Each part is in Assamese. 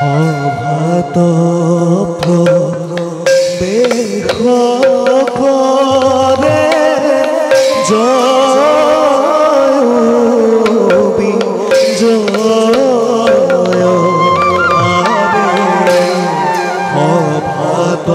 অভাত বেশ কৰে জয় বিজয় আৰে অভাত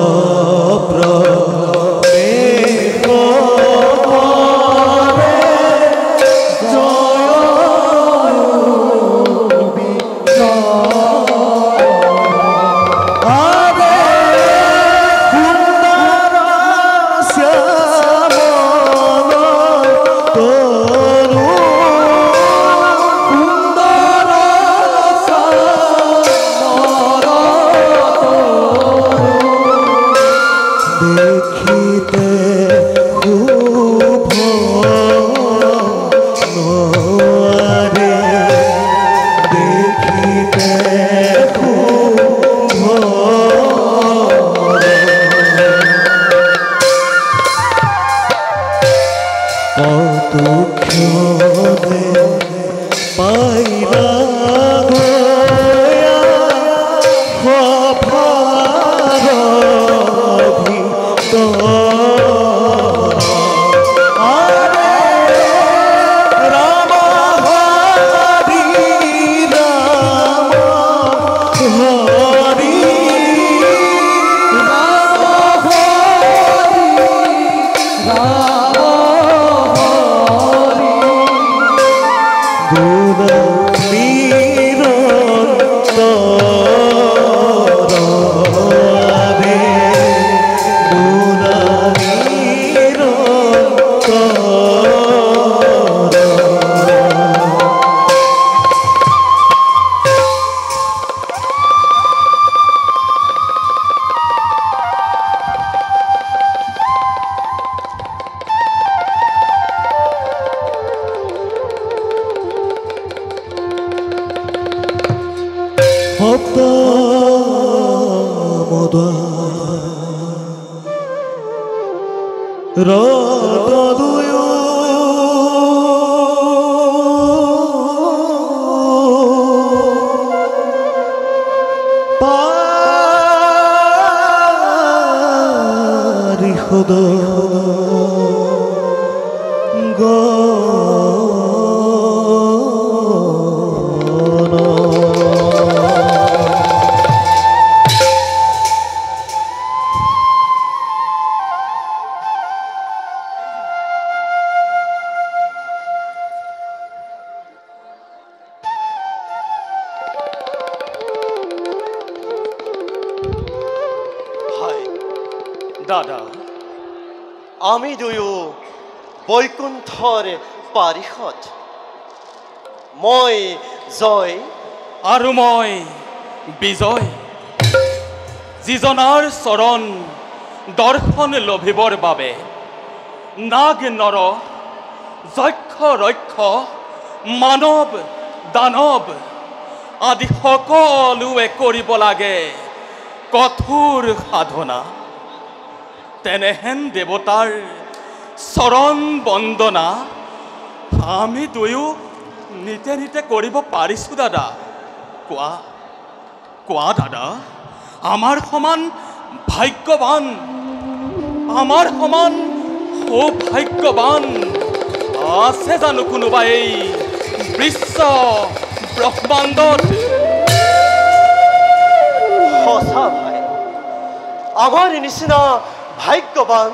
দাদা আমি দুয়ো বৈকুণ্ঠৰ পাৰিষদ মই জয় আৰু মই বিজয় যিজনাৰ চৰণ দৰ্শন লভিবৰ বাবে নাগ নৰ যক্ষ ৰক্ষ মানৱ দানৱ আদি সকলোৱে কৰিব লাগে কঠোৰ সাধনা তেনেহেন দেৱতাৰ চৰণ বন্দনা আমি দুয়ো নিতে নিতে কৰিব পাৰিছো দাদা কোৱা কোৱা দাদা আমাৰ সমান ভাগ্যৱান আমাৰ সমান সৌভাগ্যৱান আছে জানো কোনোবা এই বিশ্ব ব্ৰহ্মাণ্ডত সঁচা ভাই আমাৰ নিচিনা ভাগ্যৱান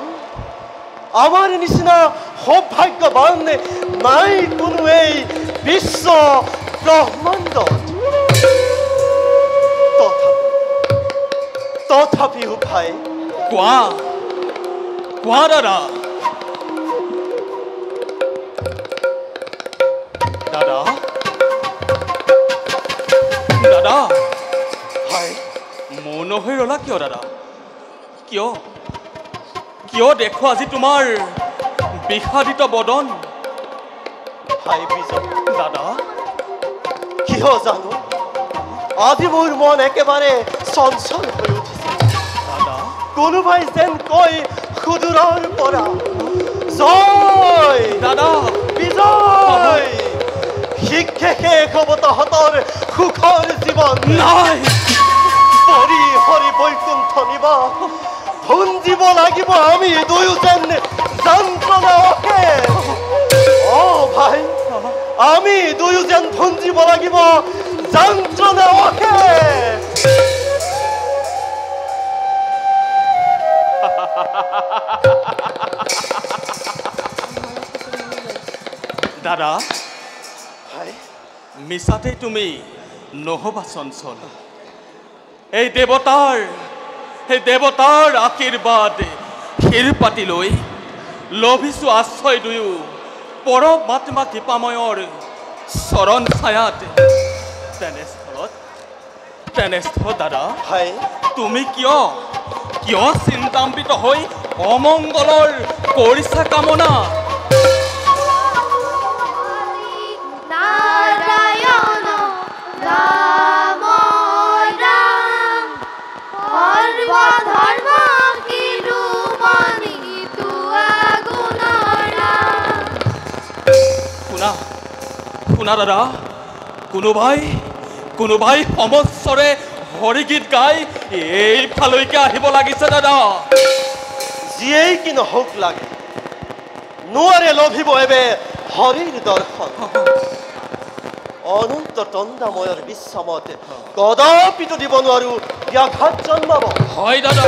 আমাৰ নিচিনা সৌভাগ্যৱান নাই কোনো এই বিশ্ব ব্ৰহ্মাণ্ডত তথাপিও ভাই কোৱা কোৱা দাদা দাদা দাদা ভাই মৌন হৈ ৰলা কিয় দাদা কিয় কিয় দেখো আজি তোমাৰ বিষাদিত বদন ভাই বিজয় দাদা কিয় জানো আজি মোৰ মন একেবাৰে চঞ্চল হৈ উঠিছে দাদা কোনোবাই যেন কয় সুদূৰৰ পৰা জয় দাদা বিজয় শিক্ষে শেষ হ'ব তহঁতৰ সুখৰ জীৱন নাই ভুঞ্জিব লাগিব আমি দুয়োজন যন্ত্ৰণা অশেষ ভাই আমি দুয়োজন ভুঞ্জিব লাগিব যন্ত্ৰণা অশেষ দাদা ভাই মিছাতে তুমি নহবা চঞ্চল এই দেৱতাৰ আশীৰ্বাদ শিৰ পাতি লৈ লভিছো আশ্ৰয় দুয়ো পৰমাত্মা কৃপাময়ৰ চৰণ ছায়াত তেনেস্থলত দাদা ভাই তুমি কিয় চিন্তাম্বিত হৈ অমংগলৰ কৰিছা কামনা শুনা দাদা কোনোবাই সমস্বৰে হৰিগীত গাই এইফালৈকে আহিব লাগিছে দাদা যিয়েই কি নহওক লাগে নোৱাৰে লভিব এবে হৰিৰ দৰ্শন অনন্ত তন্দাময়ৰ বিশ্বমত কদাপিতো দিব নোৱাৰো ব্যাঘাত জন্মাব হয় দাদা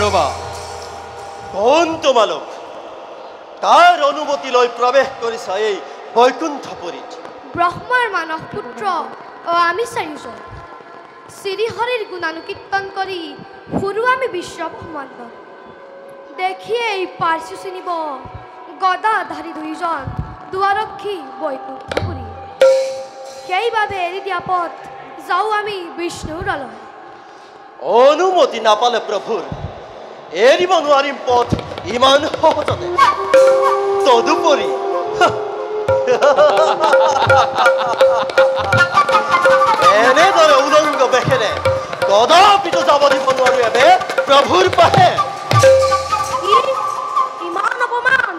ৰবা কোন তোমালোক কাৰ অনুমতি লৈ প্ৰৱেশ কৰিছা এই বৈকুণ্ঠপুৰীত ব্ৰহ্মাৰ মানস পুত্ৰ আমি চাৰিজন শ্ৰীহৰিৰ গুণানুকীৰ্তন কৰি ফুৰো আমি বিশ্বব্ৰহ্মাণ্ড দেখিয়ে পাৰ্চি চিনিব গদাধাৰী দুইজন দুৱাৰক্ষী বৈকুণ্ঠপুৰী সেইবাবে এৰি দিয়া পথ যাওঁ আমি বিষ্ণুৰ আলয় অনুমতি নাপালে প্ৰভুৰ এৰিব নোৱাৰিম পথ ইমান সহজতে তদুপৰি এনেদৰে উলংগ বেশেৰে কদাপিতো যাব দিব নোৱাৰো এবে প্ৰভুৰ পাহে ইমান অপমান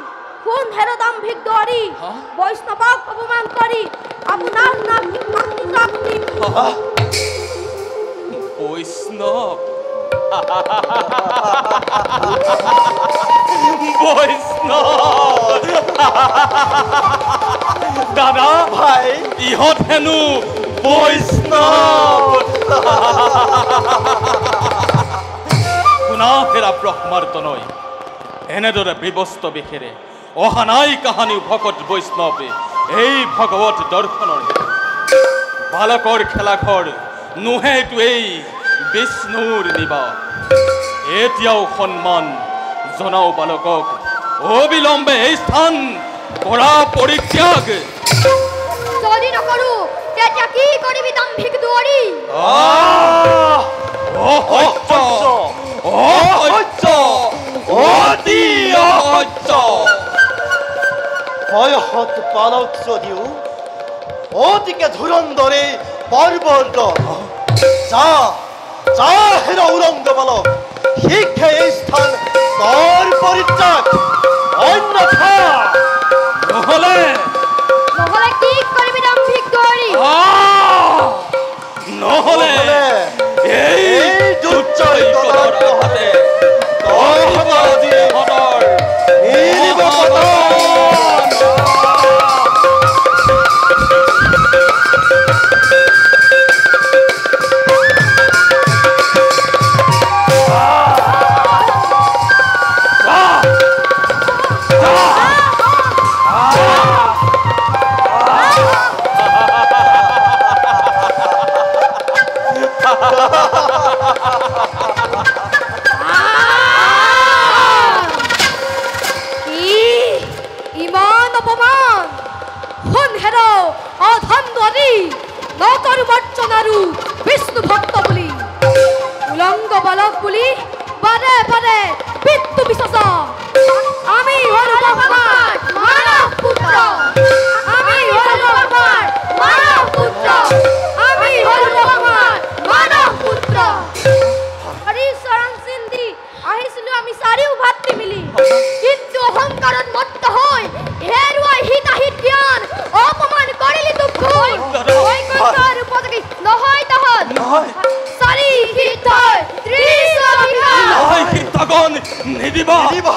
কোন হেৰ দাম্ভিক দোৱাৰী বৈষ্ণৱক অপমান কৰি আপোনাৰ নাম বৈষ্ণৱ দাদা ভাই ইহঁত হেনো বৈষ্ণৱ শুনা হেৰা ব্ৰহ্মাৰ্তনৈ এনেদৰে বিবস্ত বেশেৰে অহা নাই কাহানী ভকত বৈষ্ণৱে এই ভগৱত দৰ্শনৰ বালকৰ খেলাঘৰ নোহেতু এই বিষ্ণুৰ নিবাস এতিয়াও সন্মান জনাও বালকক অবিলম্বে এই স্থান কৰা পৰিত্যাগ যদি নকৰো তেতিয়া কি কৰিবি দাম্ভিক দুৱাৰী বয়সত বালক যদিও অতিকে ধুৰন্ধৰে বৰ্বৰদৰ যা হেৰ উলংগ বালক শিক্ষা এই স্থান কৰ পৰিত্যাগ অন্যথা নহলে কি কৰিবি দাম্ভিক দুৱাৰী নহলে এই দুৰ্জয় কলৰ হাতে ইমান অপমান শুন হেৰ অধম দোৱাৰী নকৰ বৰ্চনাৰু বিষ্ণু ভক্ত বুলি উলংগ বালক বুলি বাৰে বাৰে বিত্তু বিশ্বস আমি হলো ভগৱান মানৱ পুত্ৰ আমি হলো ভগৱান মানৱ পুত্ৰ আমি হলো ভগৱান মানৱ পুত্ৰ হৰি চৰণ চিন্তি আহিছিলো আমি চাৰিও ভাতৃ মিলি কিন্তু অহংকাৰত মত্ত হৈ হেৰুৱাই হিতাহিত জ্ঞান অপমান কৰিলি তোক ভুল বৈকুণ্ঠৰ উপযোগী নহয় তহঁত চাৰি হিতয় নহয় হিতগণ নিদিবা নিদিবা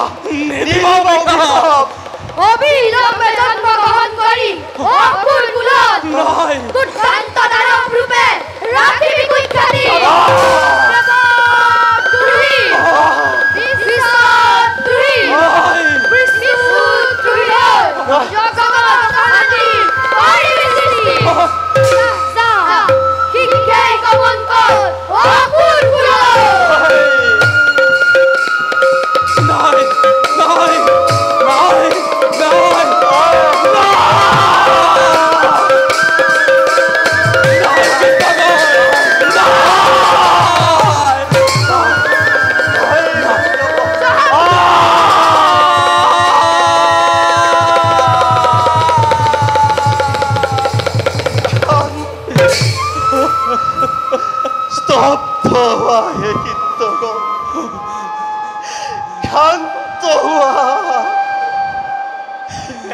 অবিলম্বে জন্ম গ্ৰহণ কৰি অসুৰ কুলত নহয় দুৰ্দান্ত দানৱ ৰূপে ৰাখিবি কুখ্যাতি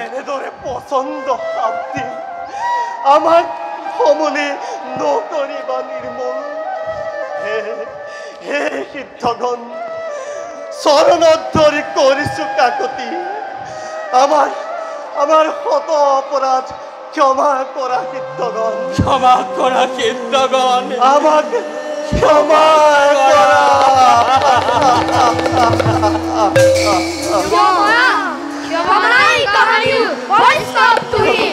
এনেদৰে পচন্দ শান্তি আমাক সমলে নকৰিবা নিৰ্মল হে সিদ্ধগণ চৰণত ধৰি কৰিছো কাকতি আমাৰ শত অপৰাধ ক্ষমা কৰা সিদ্ধগণ আমাক ক্ষমা কৰা ক্ষমাই কাহানিও বৈষ্ণৱ তুহি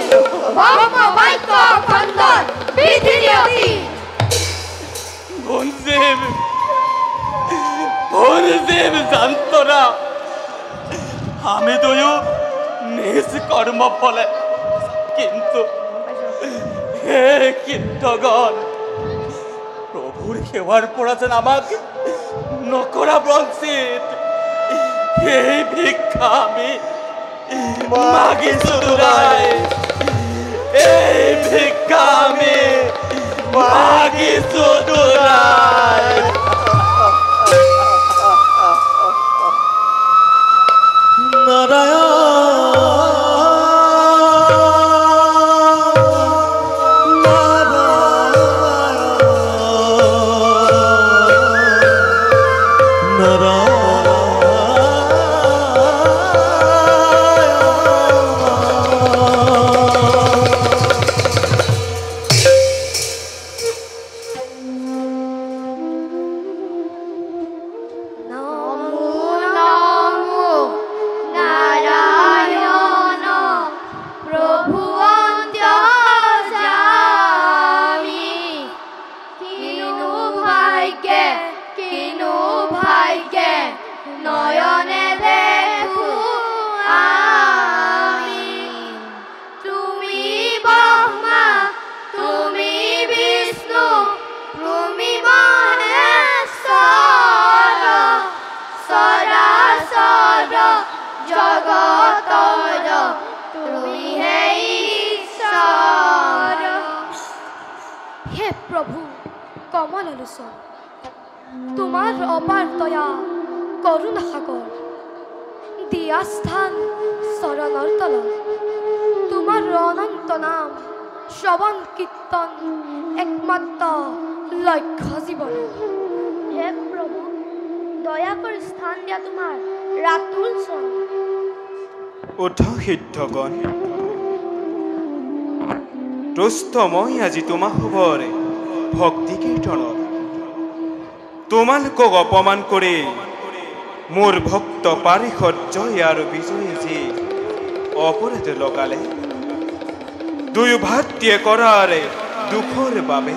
ব্ৰহ্ম বাক্য খণ্ডত বিধি নিয়তি ভনদেব জান্তরা আমি দুয়ো নিজ কর্ম ফলে কিন্তু হে কীর্তগণ প্রভুর সেবার পড়া যেন আমাকে নকরা বঞ্চিত এই ভিক্ষা আমি মাগিছো দুরাই এই ভিক্ষা আমি মাগিছো দুরাই তোমার অপার দয়া করুণা সাগর দিয়া স্থান চৰণৰ তলত তোমাৰ অনন্ত নাম শ্ৰৱণ কীৰ্তন একমাত্ৰ লক্ষ্য জীৱন হে প্ৰভু দয়া কৰি স্থান দিয়া তোমাৰ ৰাতুল চৰণ উঠ সিদ্ধগণ তুষ্ট মই আজি তোমাক শুভৰে ভক্তি কীৰ্তনত তোমালোকক অপমান কৰি মোৰ ভক্ত পাৰিষদ জয় আৰু বিজয় যি অপৰাধ লগালে দুয়ো ভাতৃয়ে কৰাৰে দুখৰ বাবে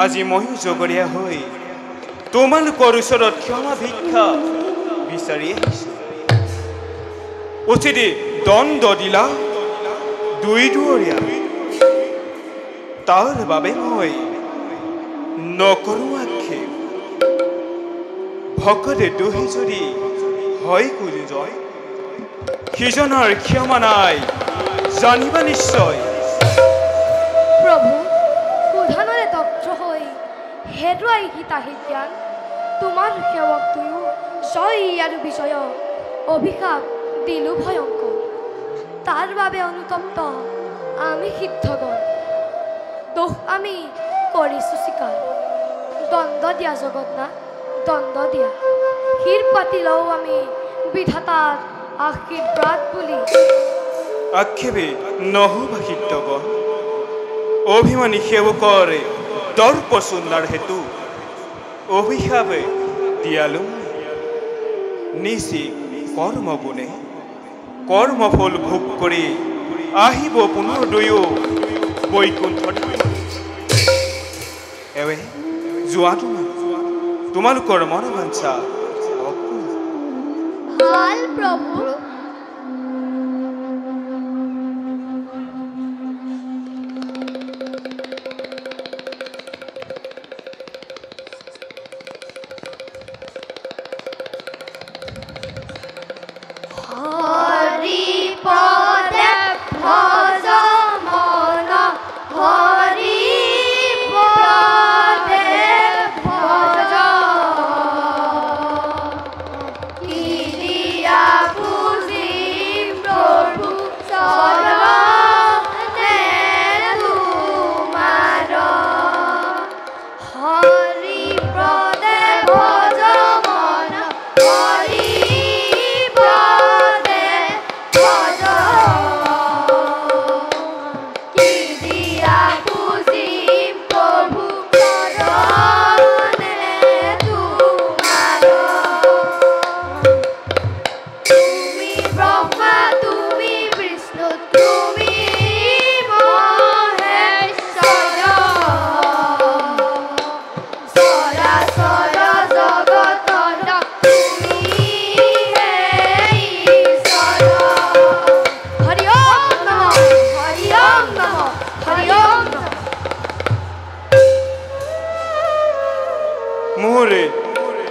আজি মই জগৰীয়া হৈ তোমালোকৰ ওচৰত ক্ষমা ভিক্ষা বিচাৰি আহিছো উচিত দণ্ড দিলা দুই দুৱৰীয়া তাৰ বাবে মই নকৰো আক্ষেপ ভকতে দুহি যদি হয় কুঞ্জয় সিজনৰ ক্ষমা নাই জানিবা নিশ্চয় প্ৰভু সোধানৰে তপ্ত হৈ হেৰুৱাই হিতাহি জ্ঞান তোমাৰ সেৱক তুয়ো জয় আৰু বিজয় অভিশাপ দিলো ভয়ংকৰ তাৰ বাবে অনুতপ্ত আমি সিদ্ধগণ দোষ আমি কৰিছো স্বীকাৰ দণ্ড দিয়া জগন্নাথ দণ্ড দিয়া শিৰ পাতি লওঁ আমি বিধাতাৰ আশীৰ্বাদ বুলি আক্ষেপে নহবা সিদ্ধগণ অভিমানী সেৱকৰে দৰ্প চুন্দাৰ হেতু অভিশাপে দিয়ালো নিচি কৰ্ম গুণে কৰ্মফল ভোগ কৰি আহিব পুনৰ দুয়ো বৈকুণ্ঠত এৱে যোৱাটো তোমালোকৰ মনোবাঞ্ছা ভাল প্ৰভু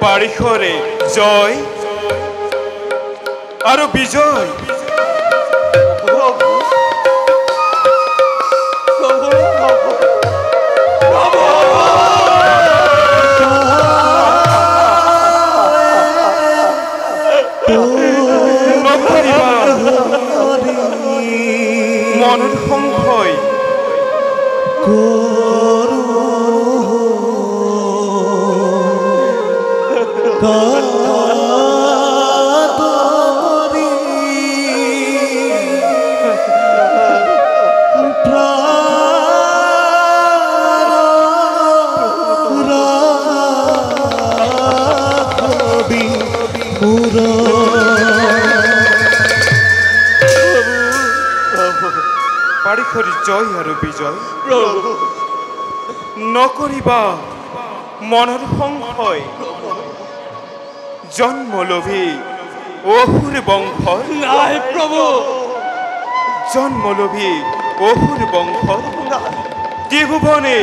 পাৰিষৰে জয় আৰু বিজয় মনত সংশয় পাৰিষৰি জয় আৰু বিজয় নকৰিবা মনৰ সংশয় জন্ম লোভী অসুৰ বংশ নাই প্ৰভু জন্ম লোভী অসুৰ বংশ ত্ৰিভুৱনে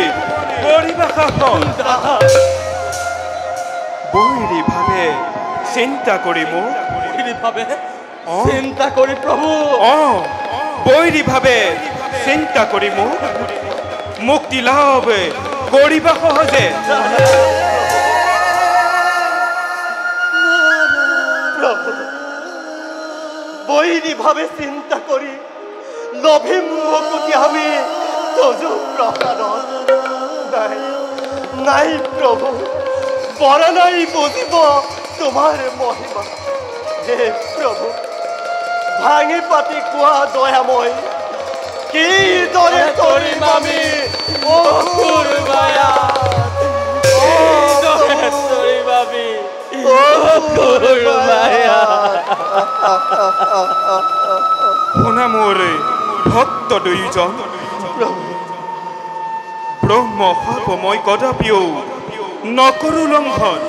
কৰিবা শাসন বৈৰী ভাৱে চিন্তা কৰি মোক ভাৱে চিন্তা কৰি প্ৰভু বৈৰী ভাৱে চিন্তা কৰি মোক মুক্তি লাভ কৰিবা সহজে বৈরী ভাবে চিন্তা করি লোভে মুখতি আমি তোজো প্রসাদ নাই নাই প্রভু বড় নাই বুঝিব তোমার মহিমা হে প্রভু ভাঙি পাতি কোয়া দয়াময় কি দরে তরিম আমি ও কুরবায়া ও দরে তরিম আমি ও কুরবায়া শুনা মোৰে ভক্ত দুয়োজন ব্ৰহ্ম সাপ মই কদাপিও নকৰো লংঘন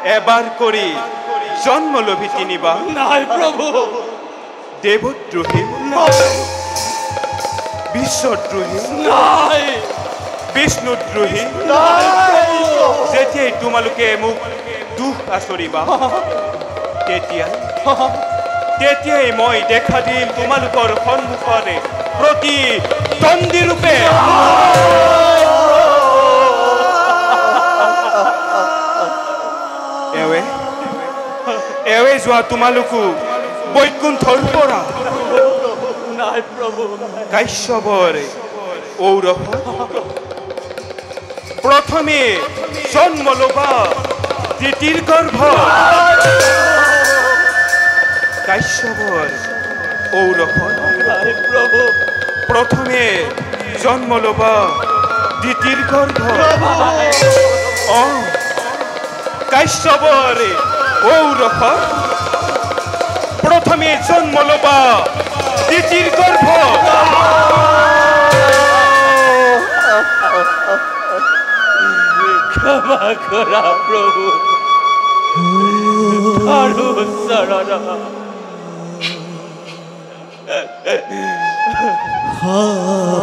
এবাৰ কৰি জন্ম লভি তিনিবাৰ নাই প্ৰভু দেৱদ্ৰোহী বিশ্বদ্ৰোহী নাই বিষ্ণুদ্ৰোহী যেতিয়াই তোমালোকে মোক দুখ আচৰিবা তেতিয়াই মই দেখা দিম তোমালোকৰ সন্মুখৰে প্ৰতি দ্বন্দ্বী ৰূপে এৱে যোৱা তোমালোকো বৈকুণ্ঠৰ পৰা নাই প্ৰভু কাশ্যপৰ ঔৰস প্ৰথমে জন্ম ল'বা দিতিৰ গৰ্ভ কাশ্যপৰ ঔৰস নাই প্ৰভু প্ৰথমে জন্ম ল'বা দিতিৰ গৰ্ভ কাশ্যপৰ ঔৰস প্ৰথমে জন্ম লবা দিতিৰ গৰ্ভ ক্ষমা কৰা প্ৰভু ধৰো শৰণ Oh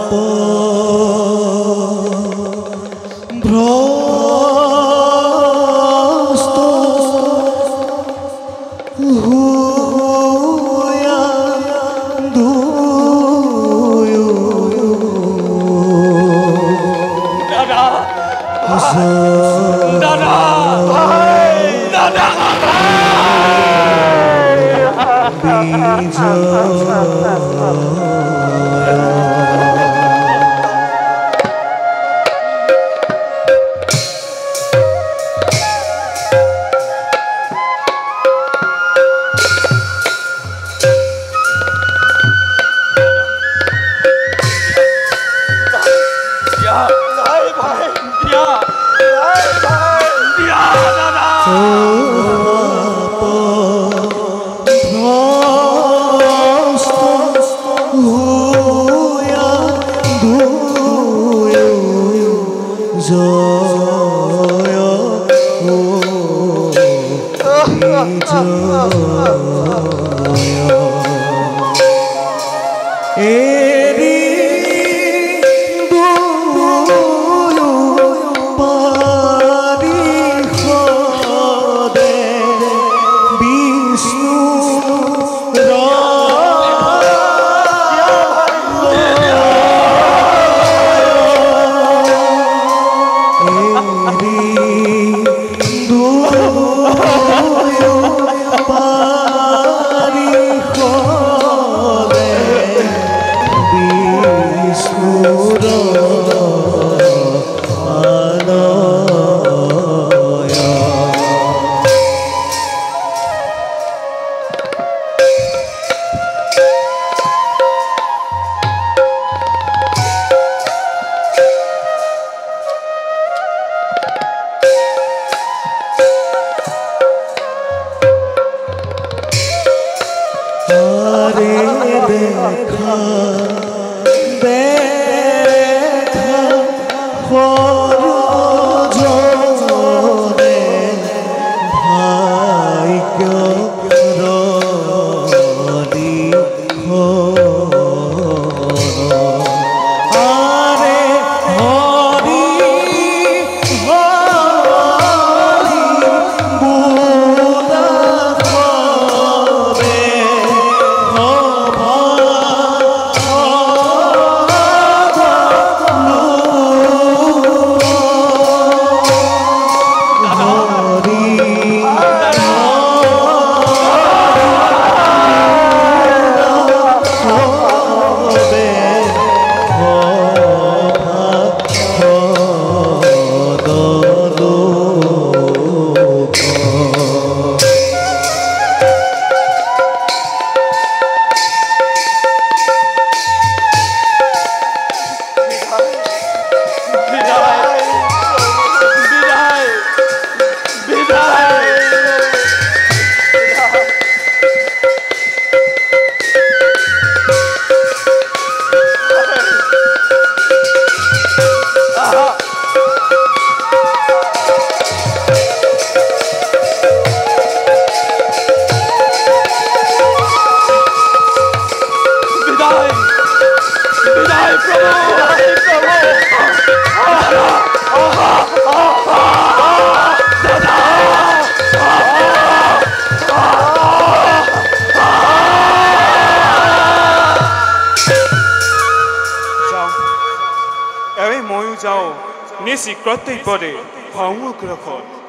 নিশি কৰ্তব্যৰে সংগ্ৰহত